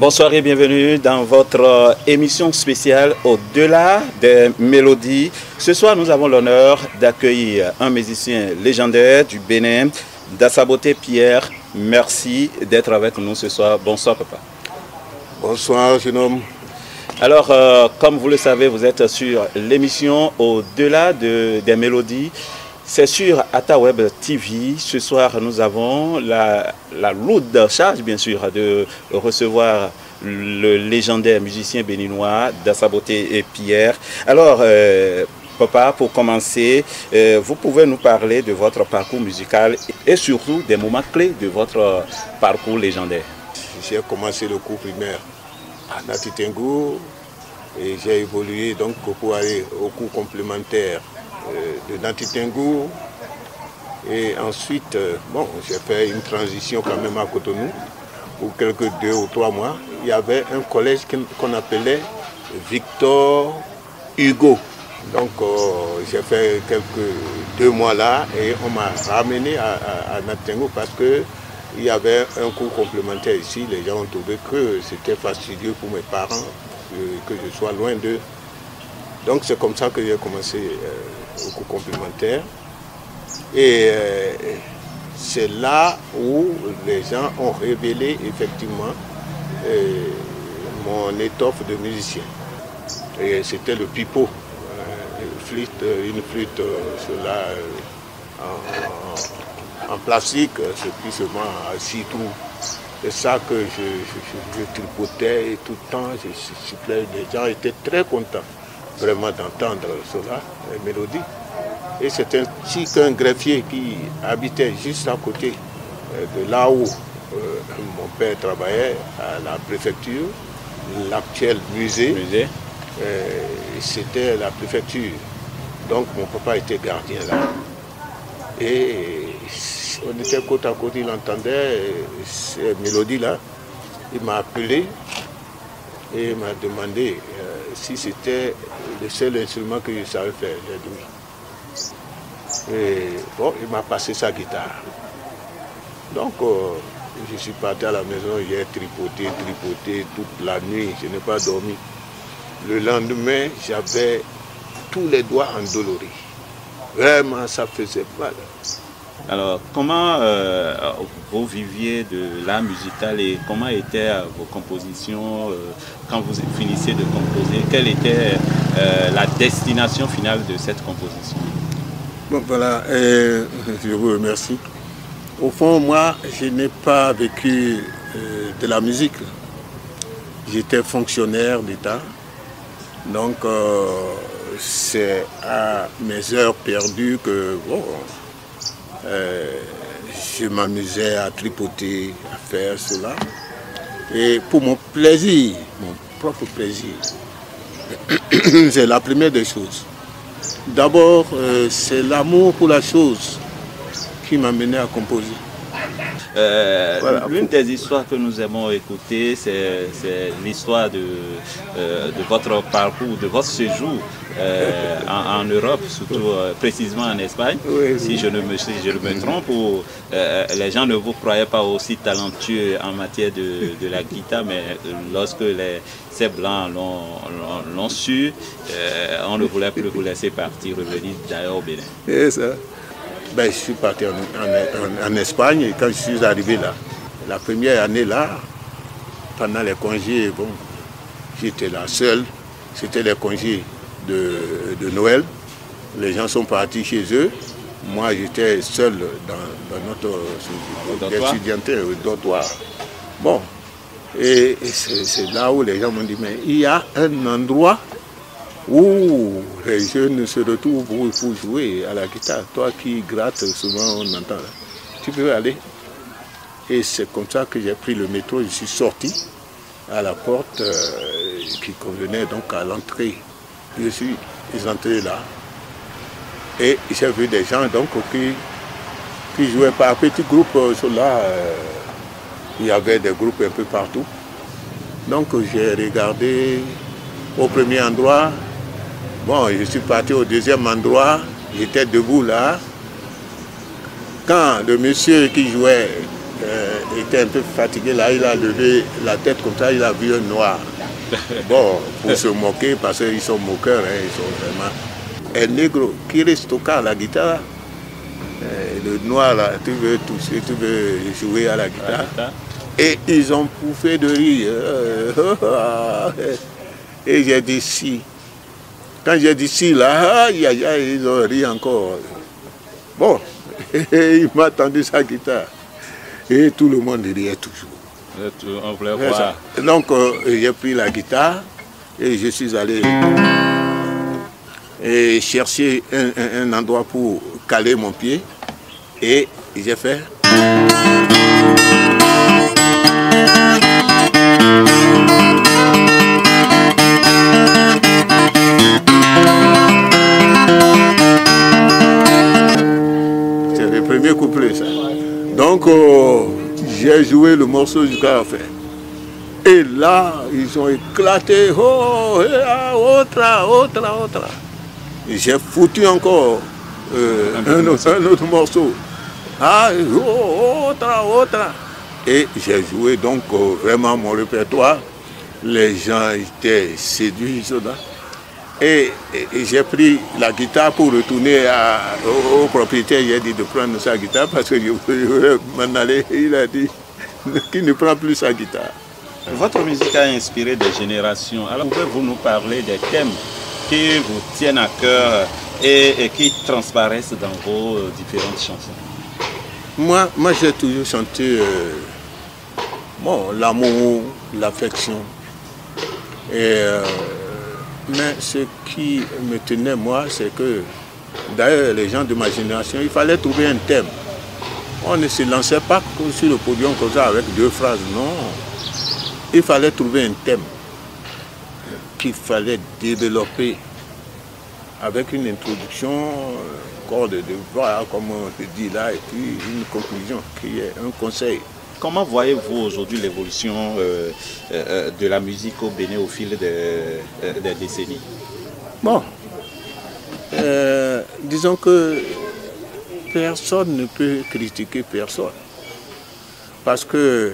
Bonsoir et bienvenue dans votre émission spéciale Au-delà des mélodies. Ce soir, nous avons l'honneur d'accueillir un musicien légendaire du Bénin, Dassaboté Pierre. Merci d'être avec nous ce soir. Bonsoir, papa. Bonsoir, jeune homme. Alors, comme vous le savez, vous êtes sur l'émission Au-delà des mélodies. C'est sur Ataweb TV. Ce soir, nous avons la lourde charge, bien sûr, de recevoir le légendaire musicien béninois Dassaboté Pierre. Alors, papa, pour commencer, vous pouvez nous parler de votre parcours musical et surtout des moments clés de votre parcours légendaire. J'ai commencé le cours primaire à Nati Tengu et j'ai évolué donc pour aller au cours complémentaire de Nati Tengu. Et ensuite, bon, j'ai fait une transition quand même à Cotonou pour quelques 2 ou 3 mois. Il y avait un collège qu'on appelait Victor Hugo. Donc j'ai fait quelques 2 mois là et on m'a ramené à Nati Tengu parce qu'il y avait un cours complémentaire ici. Les gens ont trouvé que c'était fastidieux pour mes parents que je sois loin d'eux. Donc c'est comme ça que j'ai commencé au cours complémentaire. Et c'est là où les gens ont révélé effectivement mon étoffe de musicien. Et c'était le pipeau, une flûte en plastique, c'est plus seulement à 6 trous. C'est ça que je tripotais et tout le temps, je sifflais. Les gens étaient très contents vraiment d'entendre cela, les mélodies. Et c'est ainsi qu'un greffier qui habitait juste à côté de là où mon père travaillait, à la préfecture, l'actuel musée. C'était la préfecture. Donc mon papa était gardien là. Et on était côte à côte, il entendait ces mélodies-là. Il m'a appelé et m'a demandé si c'était le seul instrument que je savais faire. J'ai dit oui. Et bon, il m'a passé sa guitare. Donc, je suis parti à la maison, j'ai tripoté toute la nuit, je n'ai pas dormi. Le lendemain, j'avais tous les doigts endoloris. Vraiment, ça faisait mal. Alors, comment vous viviez de l'art musical et comment étaient vos compositions quand vous finissiez de composer? Quelle était la destination finale de cette composition? Bon, voilà, je vous remercie. Au fond, moi, je n'ai pas vécu de la musique. J'étais fonctionnaire d'État. Donc, c'est à mes heures perdues que bon, je m'amusais à tripoter, à faire cela. Et pour mon plaisir, mon propre plaisir, c'est la première des choses. D'abord, c'est l'amour pour la chose qui m'a mené à composer. Voilà. L'une des histoires que nous aimons écouter, c'est l'histoire de votre parcours, de votre séjour en Europe, surtout précisément en Espagne. Oui, si je ne me trompe, où les gens ne vous croyaient pas aussi talentueux en matière de la guitare, mais lorsque ces Blancs l'ont su, on ne voulait plus vous laisser partir, revenir d'ailleurs au Bénin. C'est ça. Ben, je suis parti en Espagne et quand je suis arrivé là, la première année là, pendant les congés, bon, j'étais là seul. C'était les congés de Noël. Les gens sont partis chez eux. Moi, j'étais seul dans notre étudiantin, au dortoir. Bon, et c'est là où les gens m'ont dit, mais il y a un endroit où les jeunes se retrouvent pour jouer à la guitare. Toi qui grattes, souvent on entend là. Tu peux aller. Et c'est comme ça que j'ai pris le métro. Je suis sorti à la porte qui convenait donc à l'entrée. Je suis entré là. Et j'ai vu des gens donc qui jouaient par petits groupes. Là, il y avait des groupes un peu partout. Donc j'ai regardé au premier endroit. Bon, je suis parti au deuxième endroit, j'étais debout là. Quand le monsieur qui jouait était un peu fatigué, là, il a levé la tête comme ça, il a vu un noir. Bon, pour se moquer, parce qu'ils sont moqueurs, hein, ils sont vraiment... Un négro qui reste toqué à la guitare, le noir là, tu veux toucher, tu veux jouer à la guitare. Et ils ont pouffé de rire. Et j'ai dit si. Quand j'ai dit si là, ils ont ri encore. Bon, il m'a tendu sa guitare. Et tout le monde riait toujours. On voulait voir. Donc j'ai pris la guitare et je suis allé chercher un endroit pour caler mon pied. Et j'ai fait. C'est le premier couplet, ça. Donc, j'ai joué le morceau jusqu'à la fin. Et là, ils ont éclaté. Oh, autre. J'ai foutu encore un autre morceau. Autre. Et j'ai joué donc vraiment mon répertoire. Les gens étaient séduits. Et j'ai pris la guitare pour retourner au propriétaire. J'ai dit de prendre sa guitare parce que je voulais m'en aller. Il a dit qu'il ne prend plus sa guitare. Votre musique a inspiré des générations. Alors pouvez-vous nous parler des thèmes qui vous tiennent à cœur et qui transparaissent dans vos différentes chansons? Moi j'ai toujours chanté l'amour, l'affection. Mais ce qui me tenait, moi, c'est que, d'ailleurs, les gens de ma génération, il fallait trouver un thème. On ne se lançait pas sur le podium comme ça avec 2 phrases, non. Il fallait trouver un thème qu'il fallait développer avec une introduction, corps de voix, comme on le dit là, et puis une conclusion qui est un conseil. Comment voyez-vous aujourd'hui l'évolution de la musique au Bénin au fil des décennies? Bon, disons que personne ne peut critiquer personne. Parce que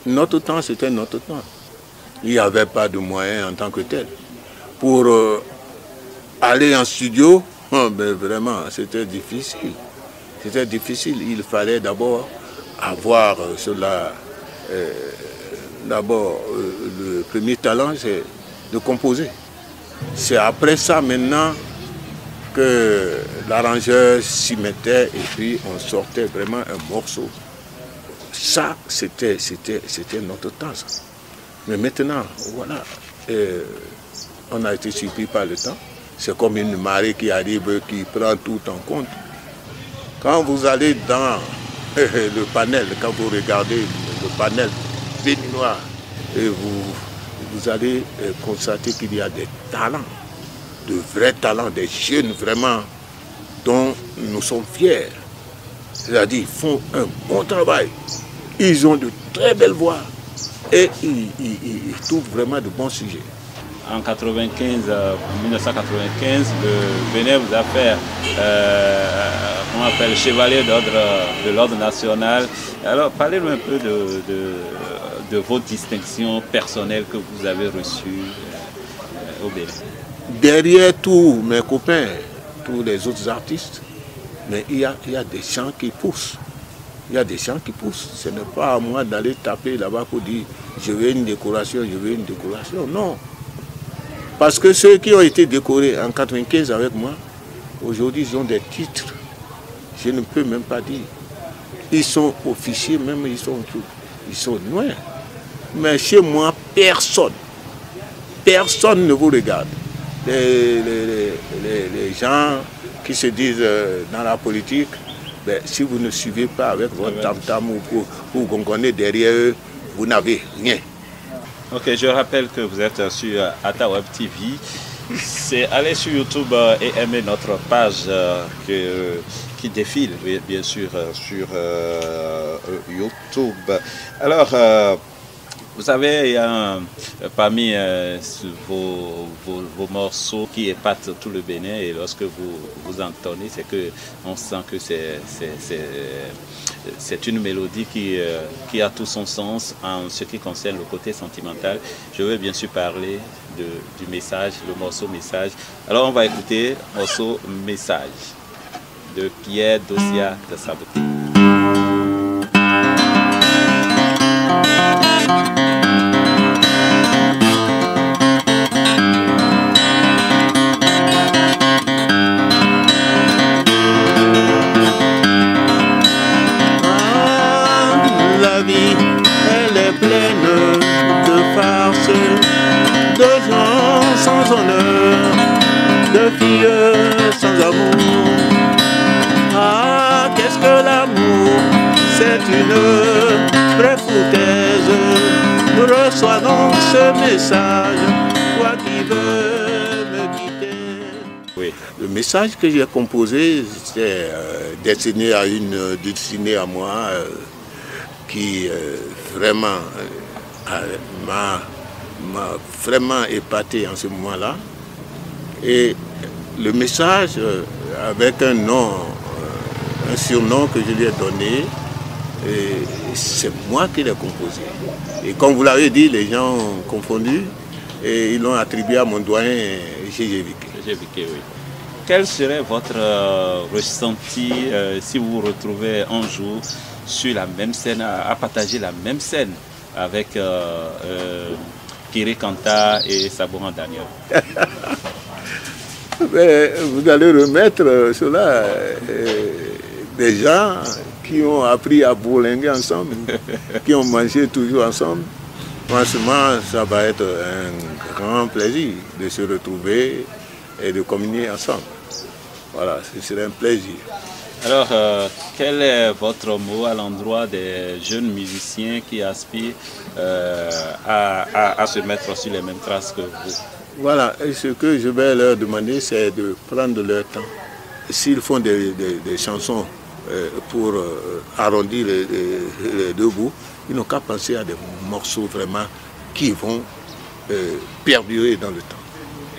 notre temps, c'était notre temps. Il n'y avait pas de moyens en tant que tel. Pour aller en studio, ben vraiment, c'était difficile. C'était difficile. Il fallait d'abord avoir cela. D'abord, le premier talent, c'est de composer. C'est après ça maintenant que l'arrangeur s'y mettait et puis on sortait vraiment un morceau. Ça, c'était notre temps. Ça. Mais maintenant, voilà, on a été surpris par le temps. C'est comme une marée qui arrive, qui prend tout en compte. Quand vous allez dans le panel, quand vous regardez le panel béninois, et vous allez constater qu'il y a des talents, de vrais talents, des jeunes vraiment dont nous sommes fiers. C'est-à-dire qu'ils font un bon travail. Ils ont de très belles voix et ils trouvent vraiment de bons sujets. En 1995, le Bénin vous a fait on appelle chevalier de l'ordre national. Alors parlez-nous un peu de vos distinctions personnelles que vous avez reçues au Bénin. Derrière tous mes copains, tous les autres artistes, mais il y a des chants qui poussent. Il y a des chants qui poussent. Ce n'est pas à moi d'aller taper là-bas pour dire je veux une décoration, je veux une décoration. Non. Parce que ceux qui ont été décorés en 1995 avec moi, aujourd'hui ils ont des titres. Je ne peux même pas dire. Ils sont officiers, même ils sont loin. Mais chez moi, personne ne vous regarde. Les gens qui se disent dans la politique, ben, si vous ne suivez pas avec votre tam-tam ou gongonnez derrière eux, vous n'avez rien. Ok, je rappelle que vous êtes sur AttaWeb TV. C'est aller sur YouTube et aimer notre page qui défile, bien sûr, sur YouTube. Alors, vous savez, il y a parmi vos morceaux qui épatent tout le Bénin, et lorsque vous entendez, c'est que on sent que c'est une mélodie qui a tout son sens en ce qui concerne le côté sentimental. Je veux bien sûr parler du message, le morceau Message. Alors on va écouter le morceau Message de Pierre Dosia de Saboté. La vie, elle est pleine de farces, de gens sans honneur, de filles sans amour. Ah, qu'est-ce que l'amour? C'est une vraie foutaise. Reçois donc ce message, toi qui veux me quitter. Oui. Le message que j'ai composé, c'était destiné à une destinée à moi qui vraiment m'a vraiment épaté en ce moment-là. Et le message, avec un nom, un surnom que je lui ai donné, c'est moi qui l'ai composé. Et comme vous l'avez dit, les gens ont confondu et ils l'ont attribué à mon doyen Gégé Viqué. Oui. Quel serait votre ressenti si vous vous retrouvez un jour sur la même scène, à partager la même scène avec Kiri Kanta et Sabouran Daniel? Mais vous allez remettre cela des gens qui ont appris à bourlinguer ensemble, qui ont mangé toujours ensemble. Franchement, ça va être un grand plaisir de se retrouver et de communier ensemble. Voilà, ce serait un plaisir. Alors, quel est votre mot à l'endroit des jeunes musiciens qui aspirent à se mettre sur les mêmes traces que vous? Voilà, et ce que je vais leur demander, c'est de prendre leur temps. S'ils font des chansons pour arrondir les deux bouts, ils n'ont qu'à penser à des morceaux vraiment qui vont perdurer dans le temps.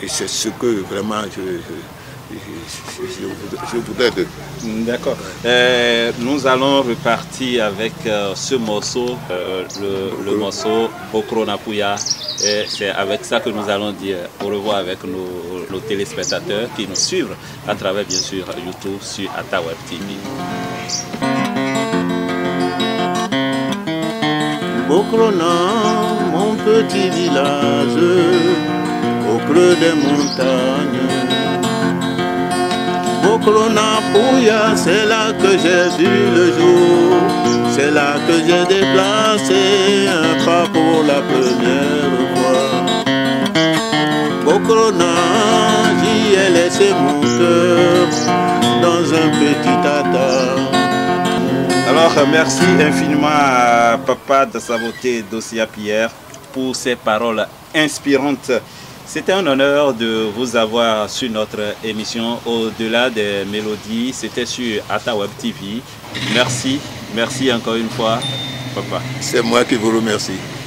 Et c'est ce que vraiment je voudrais de... D'accord. Nous allons repartir avec ce morceau, le morceau Okronapuya. Et c'est avec ça que nous allons dire au revoir avec nos téléspectateurs qui nous suivent à travers bien sûr YouTube sur AttaWeb TV. Okrona, mon petit village, au creux des montagnes. Okronapuya, c'est là que j'ai vu le jour, c'est là que j'ai déplacé un pas pour la première fois. Okrona, j'y ai laissé mon cœur dans un petit tata. Alors merci infiniment à Papa de Saboté Dosia Pierre pour ces paroles inspirantes. C'était un honneur de vous avoir sur notre émission Au-delà des mélodies. C'était sur AttaWeb TV. Merci encore une fois, Papa. C'est moi qui vous remercie.